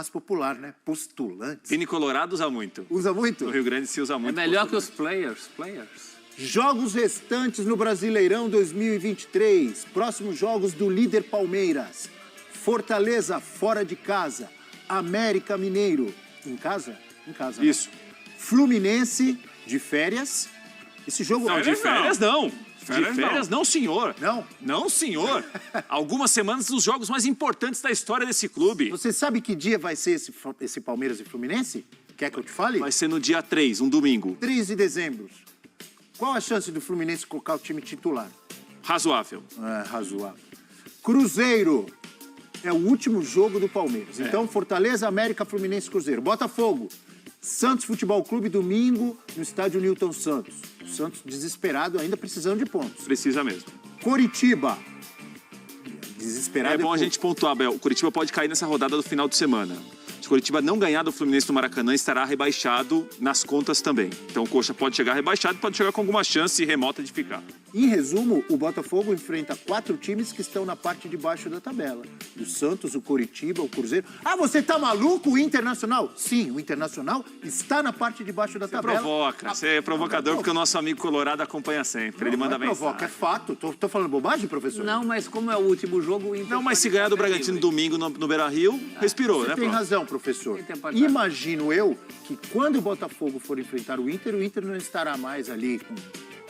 mais popular, né? Postulantes. Vini Colorado usa muito. Usa muito? No Rio Grande se usa muito. É melhor que os players. Jogos restantes no Brasileirão 2023. Próximos jogos do líder Palmeiras. Fortaleza fora de casa. América Mineiro. Em casa? Em casa. Né? Isso. Fluminense de férias. Esse jogo... Não, de férias não. Férias De férias não, senhor. Não? Não, senhor. Algumas semanas dos jogos mais importantes da história desse clube. Você sabe que dia vai ser esse Palmeiras e Fluminense? Quer que eu te fale? Vai ser no dia 3, um domingo. 3 de dezembro. Qual a chance do Fluminense colocar o time titular? Razoável. É, razoável. Cruzeiro. É o último jogo do Palmeiras. Então, Fortaleza, América, Fluminense, Cruzeiro. Botafogo. Santos Futebol Clube, domingo, no estádio Newton Santos. O Santos desesperado, ainda precisando de pontos. Precisa mesmo. Coritiba. Desesperado. É bom a gente pontuar, Bel. O Coritiba pode cair nessa rodada do final de semana. Se o Coritiba não ganhar do Fluminense no Maracanã, estará rebaixado nas contas também. Então o Coxa pode chegar rebaixado, pode chegar com alguma chance remota de ficar. Em resumo, o Botafogo enfrenta 4 times que estão na parte de baixo da tabela. O Santos, o Coritiba, o Cruzeiro. Ah, você tá maluco? O Internacional? Sim, o Internacional está na parte de baixo da tabela. Provoca. Você é provocador porque o nosso amigo Colorado acompanha sempre. Ele manda mensagem. Provoca, é fato. Tô falando bobagem, professor? Não, mas como é o último jogo, o Inter... Não, mas se ganhar do Bragantino domingo no Beira-Rio, respirou, Você né, tem Prof? razão, professor. Inter pode Imagino eu que quando o Botafogo for enfrentar o Inter não estará mais ali com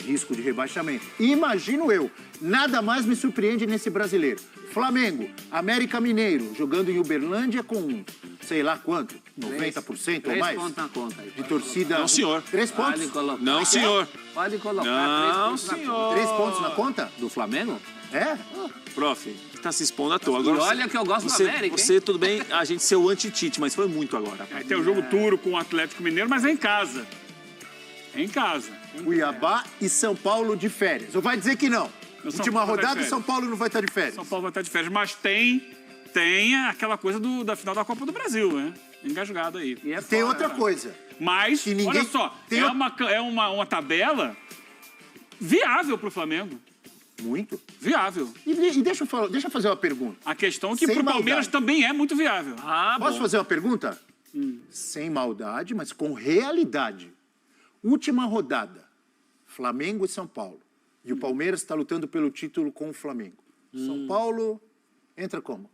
risco de rebaixamento. Imagino eu. Nada mais me surpreende nesse brasileiro. Flamengo, América Mineiro, jogando em Uberlândia com, sei lá quanto, 90% ou mais? 3 pontos na conta aí. De torcida... Não, senhor. 3 pontos? Pode colocar. Não, senhor. Pode colocar Não, 3 pontos na senhor. 3 pontos na conta? conta. Do Flamengo? É? Prof, tá se expondo à toa. E Agora, olha que eu gosto do você, América, Você, tudo bem, a gente ser o anti-Tite, mas foi muito agora. Aí tem o jogo duro com o Atlético Mineiro, mas é em casa. É em casa. Cuiabá e São Paulo de férias. Ou vai dizer que não? São Última Paulo vai rodada estar de e férias. São Paulo não vai estar de férias. São Paulo vai estar de férias, mas tem aquela coisa da final da Copa do Brasil, né? Engasgado aí. E é Tem fora, outra né? coisa. Mas, Que ninguém- olha só, tem é uma tabela viável pro Flamengo. Muito. Viável. E deixa eu fazer uma pergunta. A questão é que Sem pro Palmeiras maldade. também é muito viável. Ah, Posso bom. fazer uma pergunta? Sem maldade, mas com realidade. Última rodada. Flamengo e São Paulo. E o Palmeiras está lutando pelo título com o Flamengo. São Paulo entra como?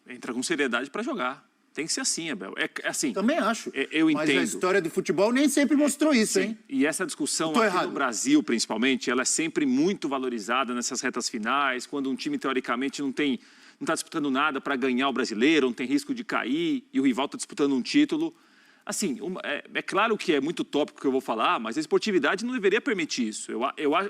Entra com seriedade pra jogar. Tem que ser assim, Abel. É assim. Também acho. Eu Mas a entendo. história do futebol nem sempre mostrou isso, hein? E essa discussão Eu tô aqui errado. no Brasil, principalmente, ela é sempre muito valorizada nessas retas finais, quando um time, teoricamente, não está disputando nada para ganhar o brasileiro, não tem risco de cair, e o rival está disputando um título. Assim, é claro que é muito tópico que eu vou falar, mas a esportividade não deveria permitir isso.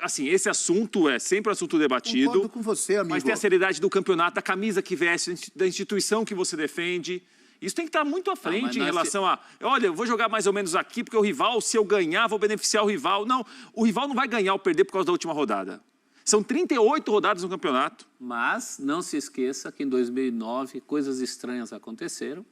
Assim, esse assunto é sempre um assunto debatido. Concordo com você, amigo. Mas tem a seriedade do campeonato, da camisa que veste, da instituição que você defende. Isso tem que estar muito à frente em relação a... Olha, eu vou jogar mais ou menos aqui, porque o rival, se eu ganhar, vou beneficiar o rival. Não, o rival não vai ganhar ou perder por causa da última rodada. São 38 rodadas no campeonato. Mas não se esqueça que em 2009 coisas estranhas aconteceram.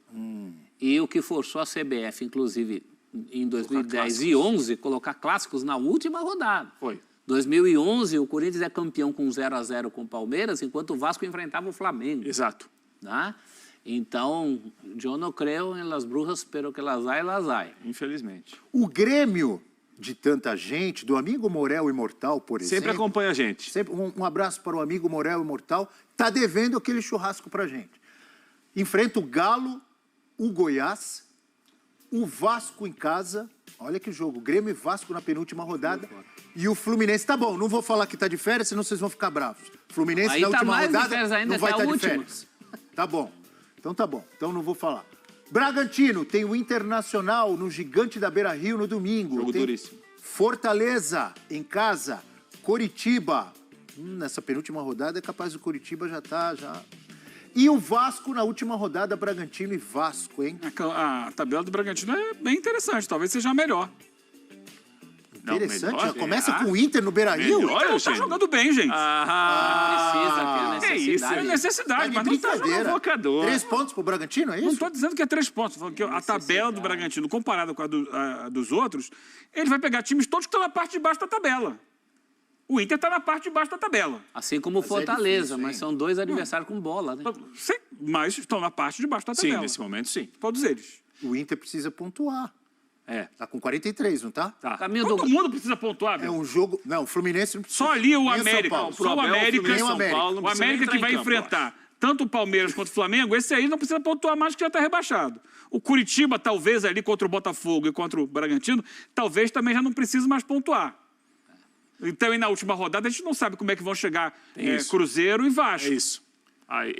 E o que forçou a CBF, inclusive, em 2010 e 2011, colocar clássicos na última rodada. Foi. 2011, o Corinthians é campeão com 0-0 com o Palmeiras, enquanto o Vasco enfrentava o Flamengo. Exato. Tá? Então, eu não creio em las brujas, pero que las hay. Infelizmente. O Grêmio de tanta gente, do amigo Morel Imortal, por exemplo... Sempre acompanha a gente. Sempre, um abraço para o amigo Morel Imortal. Está devendo aquele churrasco para gente. Enfrenta o Galo, o Goiás, o Vasco em casa. Olha que jogo. Grêmio e Vasco na penúltima rodada. E o Fluminense. Tá bom, não vou falar que tá de férias, senão vocês vão ficar bravos. Fluminense Aí na tá última mais de rodada férias ainda, não vai tá estar a de última. férias. Tá bom. Então tá bom. Então não vou falar. Bragantino tem o Internacional no Gigante da Beira-Rio no domingo. Jogo Tem duríssimo. Fortaleza em casa. Coritiba. Nessa penúltima rodada é capaz do Coritiba já... E o Vasco na última rodada, Bragantino e Vasco, hein? A tabela do Bragantino é bem interessante, talvez seja a melhor. Não, Interessante. melhor, Já começa é. com o Inter no Beira-Rio? Melhor. Olha, Tá gente. jogando bem, gente. Não precisa, tem que isso, necessidade. É necessidade, de mas não tá brincadeira. provocador. 3 pontos pro Bragantino, é Não isso? estou dizendo que é 3 pontos, falando que a tabela do Bragantino, comparada com a dos outros, ele vai pegar times todos que estão na parte de baixo da tabela. O Inter está na parte de baixo da tabela. Assim como o Fortaleza, difícil, mas hein? são dois adversários com bola, né? Sim, mas estão na parte de baixo da Sim, tabela. nesse momento, sim. Todos eles. O Inter precisa pontuar. É. Tá com 43, não tá? Tá. Caminho Todo do... mundo precisa pontuar, É Abel. um jogo... Não, o Fluminense não precisa. Só ali o Nem América. São Paulo. Pro Só o Abel, América. Fluminense, Nem o São América. Paulo, não O precisa nem América que entrar vai em campo, eu enfrentar tanto o Palmeiras quanto o Flamengo, esse aí não precisa pontuar mais, que já está rebaixado. O Curitiba, talvez, ali contra o Botafogo e contra o Bragantino, talvez também já não precise mais pontuar. Então, e na última rodada, a gente não sabe como é que vão chegar isso. Cruzeiro e Vasco. É isso.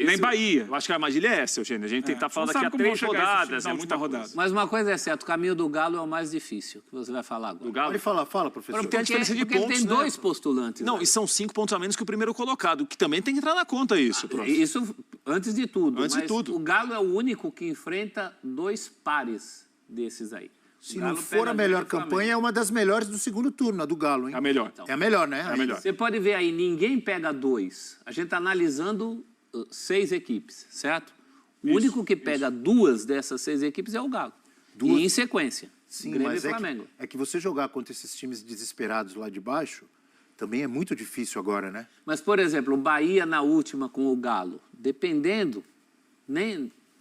Nem Bahia. Eu acho que a armadilha é essa, Eugênio. A gente tentar falar não daqui a sabe como vão 3 chegar esses rodadas, times na é última muita rodada. rodada. Mas uma coisa é certa, o caminho do Galo é o mais difícil, que você vai falar agora. Do Galo. Pode falar, fala, professor. Tem a diferença de porque ele pontos, tem né? 2 postulantes. Não, né? e são 5 pontos a menos que o primeiro colocado, que também tem que entrar na conta isso, prof. Isso antes de tudo. Antes de mas tudo. O Galo é o único que enfrenta 2 pares desses aí. Se O não Galo for pega a melhor dois do Flamengo. campanha, é uma das melhores do segundo turno, a do Galo, hein? É a melhor. É a melhor, né? É a melhor. Você pode ver aí, ninguém pega 2. A gente está analisando 6 equipes, certo? O único que pega 2 dessas 6 equipes é o Galo. Duas? E em sequência. Sim, Grêmio mas e Flamengo. é que você jogar contra esses times desesperados lá de baixo também é muito difícil agora, né? Mas, por exemplo, o Bahia na última com o Galo, dependendo,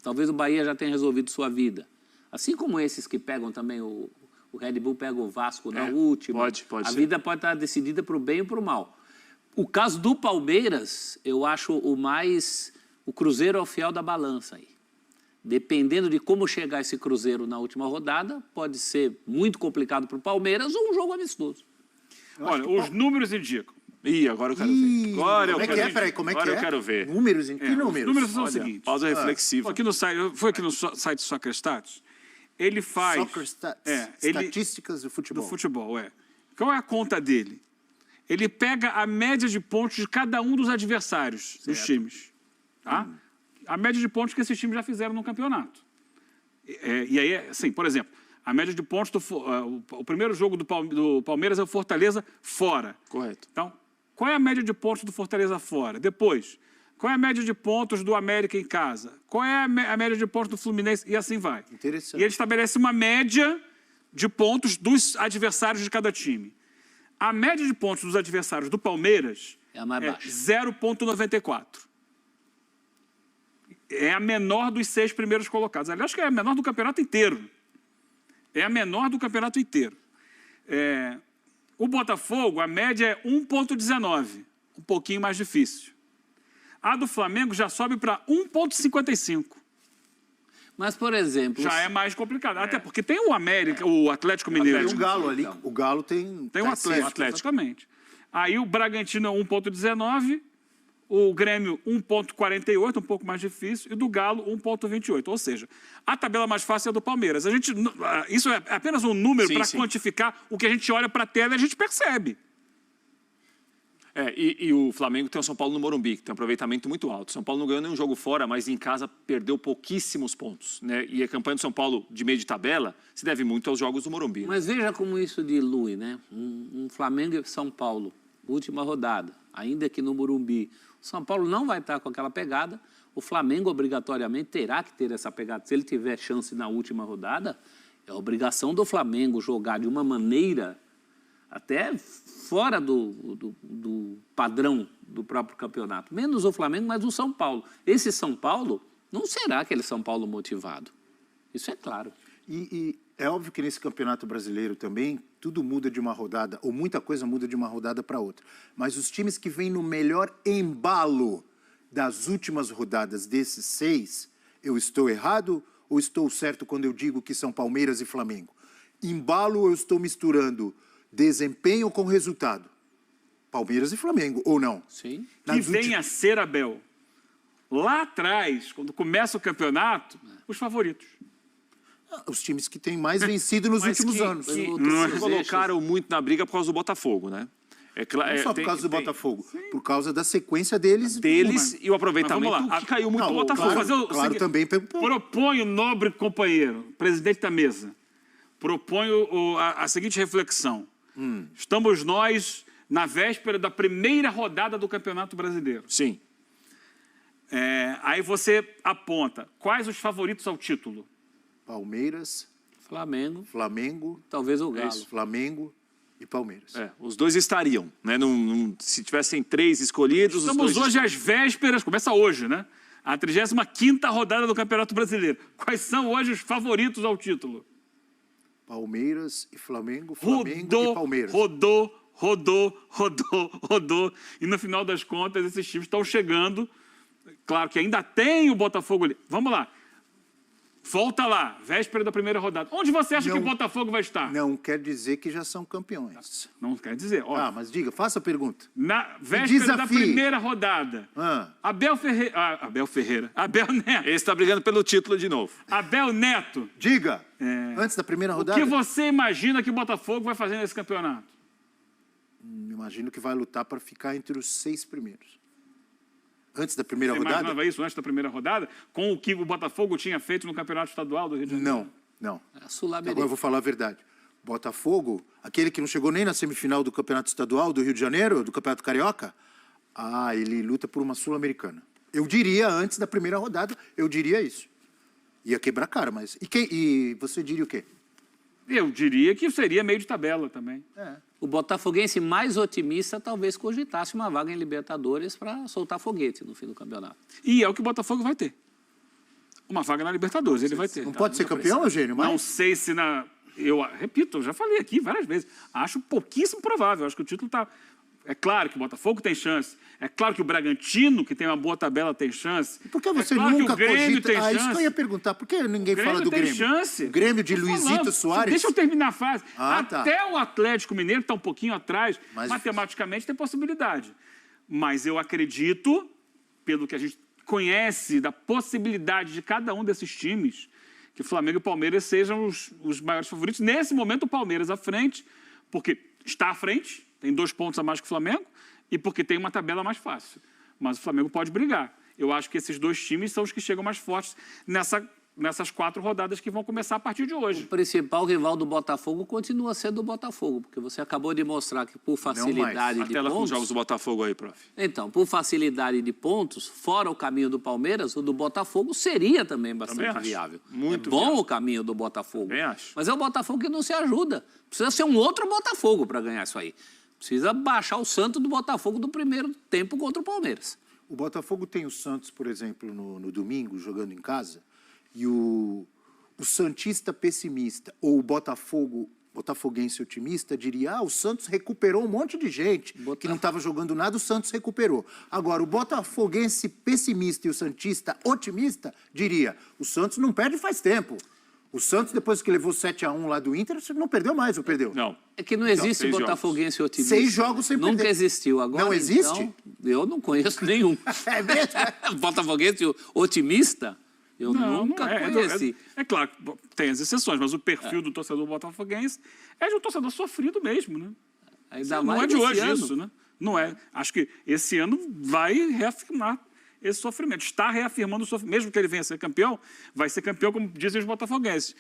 talvez o Bahia já tenha resolvido sua vida. Assim como esses que pegam também o Red Bull pega o Vasco na última. pode a ser. vida pode estar decidida para o bem ou para o mal. O caso do Palmeiras, eu acho o Cruzeiro é o fiel da balança aí. Dependendo de como chegar esse Cruzeiro na última rodada, pode ser muito complicado para o Palmeiras ou um jogo amistoso. Olha, os números indicam. Ih, agora eu quero ver. Agora eu Como é quero que é? ver. Peraí, como é que Agora é? eu quero ver. Números? Em que Os números? números são o Olha, seguinte. pausa reflexiva. Foi aqui no site Soccer Stats. Ele faz... Soccer Stats. ele- Estatísticas do futebol. do futebol, é. Qual é a conta dele? Ele pega a média de pontos de cada um dos adversários dos times. Tá? A média de pontos que esses times já fizeram no campeonato. E aí, assim, por exemplo, a média de pontos o primeiro jogo do Palmeiras é o Fortaleza fora. Correto. Então, qual é a média de pontos do Fortaleza fora? Depois, qual é a média de pontos do América em casa? Qual é a média de pontos do Fluminense? E assim vai. Interessante. E ele estabelece uma média de pontos dos adversários de cada time. A média de pontos dos adversários do Palmeiras É a mais baixa. 0,94. É a menor dos 6 primeiros colocados. Aliás, acho que é a menor do campeonato inteiro. É a menor do campeonato inteiro. O Botafogo, a média é 1,19. Um pouquinho mais difícil. A do Flamengo já sobe para 1,55. Mas, por exemplo... Já é mais complicado. Até porque tem o América, o Atlético Mineiro. Tem um Galo ali. O Galo tem... Tem o tá Atlético, certo. atleticamente. Aí o Bragantino é 1,19, o Grêmio 1,48, um pouco mais difícil, e do Galo 1,28. Ou seja, a tabela mais fácil é a do Palmeiras. Isso é apenas um número para quantificar o que a gente olha para a tela e a gente percebe. E o Flamengo tem o São Paulo no Morumbi, que tem um aproveitamento muito alto. São Paulo não ganhou nenhum jogo fora, mas em casa perdeu pouquíssimos pontos, né? E a campanha do São Paulo de meio de tabela se deve muito aos jogos do Morumbi. Mas veja como isso dilui, né? Um Flamengo e São Paulo, última rodada, ainda que no Morumbi. O São Paulo não vai estar com aquela pegada, o Flamengo obrigatoriamente terá que ter essa pegada. Se ele tiver chance na última rodada, é obrigação do Flamengo jogar de uma maneira até fora do padrão do próprio campeonato. Menos o Flamengo, mas o São Paulo. Esse São Paulo não será aquele São Paulo motivado. Isso é claro. E é óbvio que nesse campeonato brasileiro também, tudo muda de uma rodada, ou muita coisa muda de uma rodada para outra. Mas os times que vêm no melhor embalo das últimas rodadas desses 6, eu estou errado ou estou certo quando eu digo que são Palmeiras e Flamengo? Embalo, eu estou misturando desempenho com resultado. Palmeiras e Flamengo, ou não? Sim. Que venha a ser, Abel, lá atrás, quando começa o campeonato, os favoritos. Os times que têm mais vencido nos últimos anos. Que Outros colocaram muito na briga por causa do Botafogo, né? Não só por causa do Botafogo, por causa da sequência deles. E o aproveitamento Mas vamos lá. que caiu muito Não, do Botafogo. claro, também. Proponho, nobre companheiro, presidente da mesa, proponho a seguinte reflexão. Estamos nós na véspera da primeira rodada do Campeonato Brasileiro. Sim. Aí você aponta quais os favoritos ao título. Palmeiras, Flamengo, Flamengo, talvez o Galo. Flamengo, e Palmeiras. Os dois estariam, né? Se tivessem 3 escolhidos, os Estamos dois... hoje às vésperas, começa hoje, né? A 35ª rodada do Campeonato Brasileiro. Quais são hoje os favoritos ao título? Palmeiras e Flamengo, Flamengo e Palmeiras. Rodou. E no final das contas, esses times estão chegando. Claro que ainda tem o Botafogo ali. Vamos lá. Volta lá, véspera da primeira rodada. Onde você acha que o Botafogo vai estar? Não quer dizer que já são campeões. Não quer dizer. Ó, Mas diga, faça a pergunta. na véspera da desafie. primeira rodada, Abel Neto. Ele está brigando pelo título de novo. Abel Neto. Diga, antes da primeira O rodada. que você imagina que o Botafogo vai fazer nesse campeonato? Imagino que vai lutar para ficar entre os 6 primeiros. Antes da primeira Você rodada? imaginava isso antes da primeira rodada? Com o que o Botafogo tinha feito no Campeonato Estadual do Rio de Janeiro? Não. É a Sul-Americana. Agora eu vou falar a verdade. Botafogo, aquele que não chegou nem na semifinal do Campeonato Estadual do Rio de Janeiro, do Campeonato Carioca, ele luta por uma Sul-Americana. Eu diria, antes da primeira rodada, eu diria isso. Ia quebrar a cara, mas... E você diria o quê? Eu diria que seria meio de tabela também. O botafoguense mais otimista talvez cogitasse uma vaga em Libertadores para soltar foguete no fim do campeonato. E é o que o Botafogo vai ter. Uma vaga na Libertadores, ele vai ter. Não pode ser campeão, Eugênio? Não Mas... sei se na... Eu repito, eu já falei aqui várias vezes. Acho pouquíssimo provável. Acho que o título está... É claro que o Botafogo tem chance. É claro que o Bragantino, que tem uma boa tabela, tem chance. Por que você é claro nunca que o Grêmio cogita... tem chance. Isso que eu ia perguntar. Por que ninguém fala do tem Grêmio? chance. O Grêmio de Tô Luizito falando. Soares? Deixa eu terminar a frase. Tá. Até o Atlético Mineiro, que está um pouquinho atrás, Mais matematicamente tem possibilidade. Mas eu acredito, pelo que a gente conhece da possibilidade de cada um desses times, que Flamengo e Palmeiras sejam os maiores favoritos. Nesse momento, o Palmeiras à frente, porque está à frente, tem 2 pontos a mais que o Flamengo, e porque tem uma tabela mais fácil. Mas o Flamengo pode brigar. Eu acho que esses 2 times são os que chegam mais fortes nessas 4 rodadas que vão começar a partir de hoje. O principal rival do Botafogo continua sendo o Botafogo, porque você acabou de mostrar que por facilidade A de tela com os pontos... jogos do Botafogo aí, prof. Então, por facilidade de pontos, fora o caminho do Palmeiras, o do Botafogo seria também bastante acho. viável. Muito é bom viável. o caminho do Botafogo. Também acho. Mas é o Botafogo que não se ajuda. Precisa ser um outro Botafogo para ganhar isso aí. Precisa baixar o santo do Botafogo do primeiro tempo contra o Palmeiras. O Botafogo tem o Santos, por exemplo, no domingo, jogando em casa, e o santista pessimista ou o botafoguense otimista diria: o Santos recuperou um monte de gente que não estava jogando nada, o Santos recuperou. Agora, o botafoguense pessimista e o santista otimista diria: o Santos não perde faz tempo. O Santos, depois que levou 7-1 lá do Inter, não perdeu mais, ou perdeu? Não. É que não existe 6 botafoguense otimista. 6 jogos sem Nunca perder. existiu. Agora, Não existe? Então, eu não conheço nenhum. É mesmo? Botafoguense otimista, eu nunca conheci. É claro que tem as exceções, mas o perfil do torcedor botafoguense é de um torcedor sofrido mesmo, né? Ainda Não mais é de esse hoje ano. isso, né? Não é. Acho que esse ano vai reafirmar esse sofrimento. Está reafirmando o sofrimento. Mesmo que ele venha a ser campeão, vai ser campeão, como dizem os botafoguenses.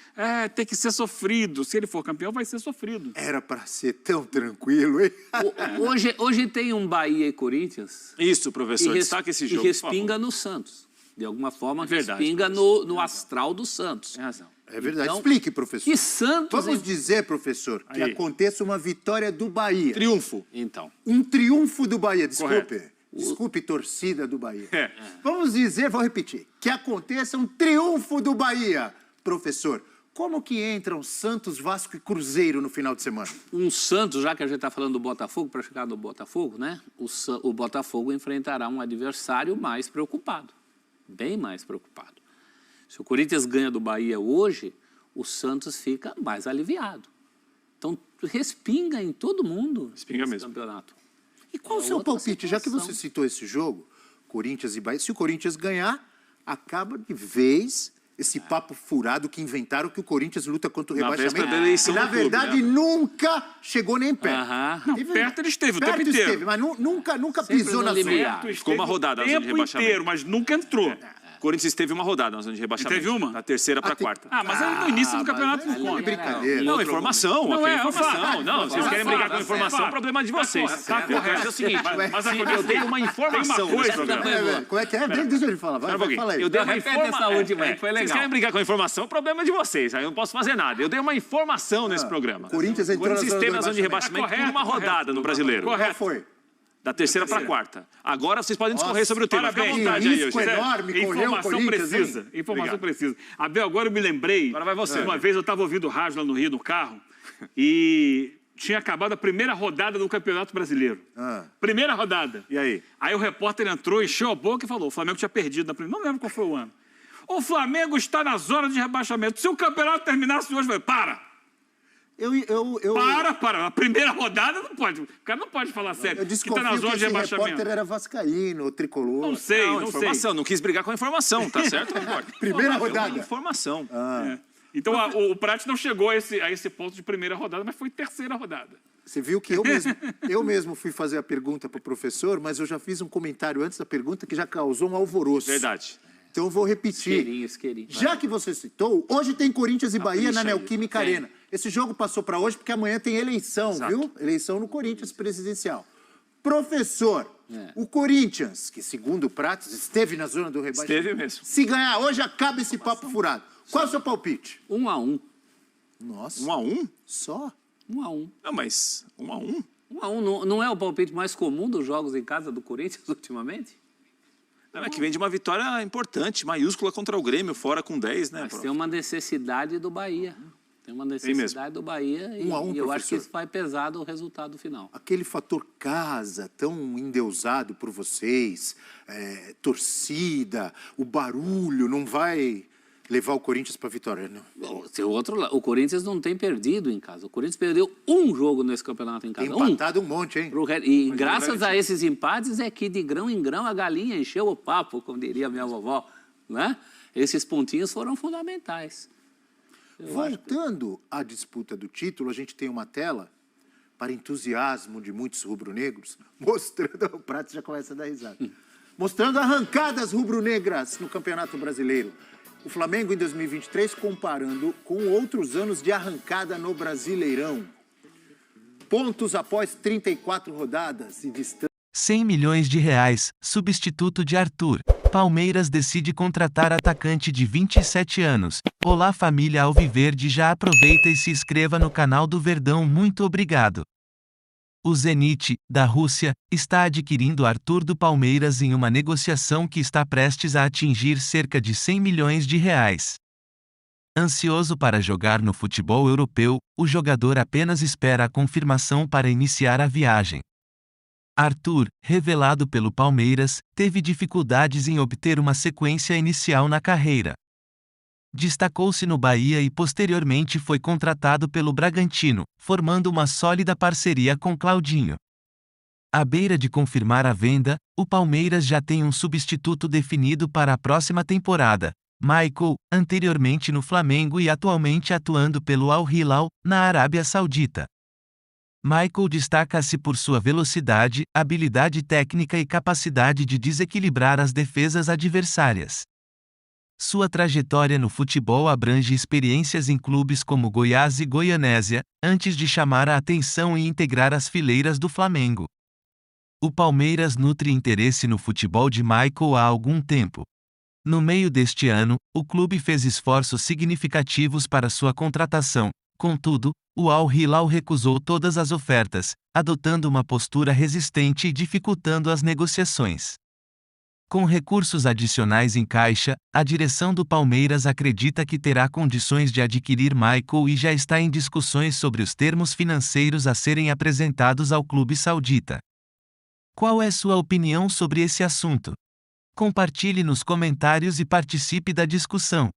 Tem que ser sofrido. Se ele for campeão, vai ser sofrido. Era para ser tão tranquilo, hein? Hoje tem um Bahia e Corinthians Isso, professor. Destaque esse jogo, e respinga no Santos. De alguma forma, verdade, respinga no astral do Santos. Tem razão. É verdade. Então, Explique, professor. Que Santos... Vamos dizer, professor, que Aí. aconteça uma vitória do Bahia. Triunfo. Então, Um triunfo do Bahia, desculpe. Correto. Desculpe, torcida do Bahia. É. Vamos dizer, vou repetir, que aconteça um triunfo do Bahia. Professor, como que entram Santos, Vasco e Cruzeiro no final de semana? um Santos, já que a gente está falando do Botafogo, para chegar no Botafogo, né? O Botafogo enfrentará um adversário mais preocupado. Bem mais preocupado. Se o Corinthians ganha do Bahia hoje, o Santos fica mais aliviado. Então, respinga em todo mundo Respinga esse mesmo. campeonato. E qual o É seu outra palpite? Já que situação. você citou esse jogo, Corinthians e Bahia, se o Corinthians ganhar, acaba de vez esse papo furado que inventaram que o Corinthians luta contra o Na rebaixamento. véspera da eleição Na do clube, verdade, né? nunca chegou nem perto. Aham. Não, perto ele esteve o tempo Perto inteiro. esteve, mas nunca Sempre pisou no na limiar. zona. Ficou uma rodada o de tempo rebaixamento. inteiro, mas nunca entrou. Corinthians teve uma rodada na zona de rebaixamento. Teve uma? Da terceira para a quarta. Ah, mas no início do campeonato não mas conta. é brincadeira. Não, informação. Não, Aqui é é informação. Não, vocês querem brigar com informação, é problema de vocês. Tá Eu quero dizer o seguinte, Mas eu dei uma informação Tem uma nesse coisa, programa. Como é que é? Deixa ele falar. Espera um Vai, pouquinho. fala aí. Eu dei uma repete essa última aí, que foi Vocês legal. querem brigar com a informação, o problema é de vocês. Aí eu não posso fazer nada. Eu dei uma informação nesse programa. Corinthians entrou na zona esteve do na zona de rebaixamento por uma rodada no Brasileiro. Qual foi? Da terceira para a quarta. Agora vocês podem discorrer sobre o tema. Fica à Parabéns. vontade aí, Risco Eugênio. enorme, correu o Informação Corinthians, precisa. hein? Informação Obrigado. precisa. Abel, agora eu me lembrei. Agora vai você. Uma vez eu estava ouvindo rádio lá no Rio, no carro, e tinha acabado a primeira rodada do Campeonato Brasileiro. Primeira rodada. E aí? Aí o repórter entrou, encheu a boca e falou: o Flamengo tinha perdido na primeira. Não lembro qual foi o ano. O Flamengo está na zona de rebaixamento. Se o campeonato terminasse hoje, eu falei: para! Para. A primeira rodada não pode. O cara não pode falar sério. Eu que está desconfio na zona que de esse rebaixamento. repórter era vascaíno, ou tricolor. Não sei, Não, não sei. informação. Não quis brigar com a informação, tá certo? Não importa. Primeira rodada. Informação. É. Então o Prat não chegou a esse ponto de primeira rodada, mas foi terceira rodada. Você viu que eu mesmo fui fazer a pergunta para o professor, mas eu já fiz um comentário antes da pergunta que já causou um alvoroço. Verdade. Então eu vou repetir. Isqueirinho. Já que você citou, hoje tem Corinthians e Bahia na Capricha aí. Neoquímica Arena. Esse jogo passou para hoje porque amanhã tem eleição, Exato. viu? Eleição no Corinthians presidencial. Professor, o Corinthians, que segundo o Prates esteve na zona do rebaixamento. Esteve mesmo. Se ganhar hoje, acaba esse papo furado. Qual é o seu palpite? 1-1. Nossa, 1-1? só? 1-1. Não, mas 1-1? 1-1 não é o palpite mais comum dos jogos em casa do Corinthians ultimamente? Não, é que vem de uma vitória importante, maiúscula contra o Grêmio, fora com 10, né? Mas prof? tem uma necessidade do Bahia. Tem uma necessidade do Bahia e 1 a 1, eu acho que professor. isso vai pesar do resultado final. Aquele fator casa, tão endeusado por vocês, torcida, o barulho, não vai levar o Corinthians para a vitória, não? O Corinthians não tem perdido em casa. O Corinthians perdeu um jogo nesse campeonato em casa. Tem empatado um monte, hein? E graças a esses empates é que de grão em grão a galinha encheu o papo, como diria minha vovó. Né? Esses pontinhos foram fundamentais. Voltando à disputa do título, a gente tem uma tela, para entusiasmo de muitos rubro-negros, mostrando... O Prato já começa a dar risada. Mostrando arrancadas rubro-negras no Campeonato Brasileiro. O Flamengo, em 2023, comparando com outros anos de arrancada no Brasileirão. Pontos após 34 rodadas e distância. 100 milhões de reais, substituto de Arthur. Palmeiras decide contratar atacante de 27 anos. Olá família Alviverde, já aproveita e se inscreva no canal do Verdão, muito obrigado. O Zenit, da Rússia, está adquirindo Arthur do Palmeiras em uma negociação que está prestes a atingir cerca de 100 milhões de reais. Ansioso para jogar no futebol europeu, o jogador apenas espera a confirmação para iniciar a viagem. Arthur, revelado pelo Palmeiras, teve dificuldades em obter uma sequência inicial na carreira. Destacou-se no Bahia e posteriormente foi contratado pelo Bragantino, formando uma sólida parceria com Claudinho. À beira de confirmar a venda, o Palmeiras já tem um substituto definido para a próxima temporada, Michael, anteriormente no Flamengo e atualmente atuando pelo Al Hilal, na Arábia Saudita. Michael destaca-se por sua velocidade, habilidade técnica e capacidade de desequilibrar as defesas adversárias. Sua trajetória no futebol abrange experiências em clubes como Goiás e Goianésia, antes de chamar a atenção e integrar as fileiras do Flamengo. O Palmeiras nutre interesse no futebol de Michael há algum tempo. No meio deste ano, o clube fez esforços significativos para sua contratação, contudo, o Al Hilal recusou todas as ofertas, adotando uma postura resistente e dificultando as negociações. Com recursos adicionais em caixa, a direção do Palmeiras acredita que terá condições de adquirir Michael e já está em discussões sobre os termos financeiros a serem apresentados ao clube saudita. Qual é sua opinião sobre esse assunto? Compartilhe nos comentários e participe da discussão.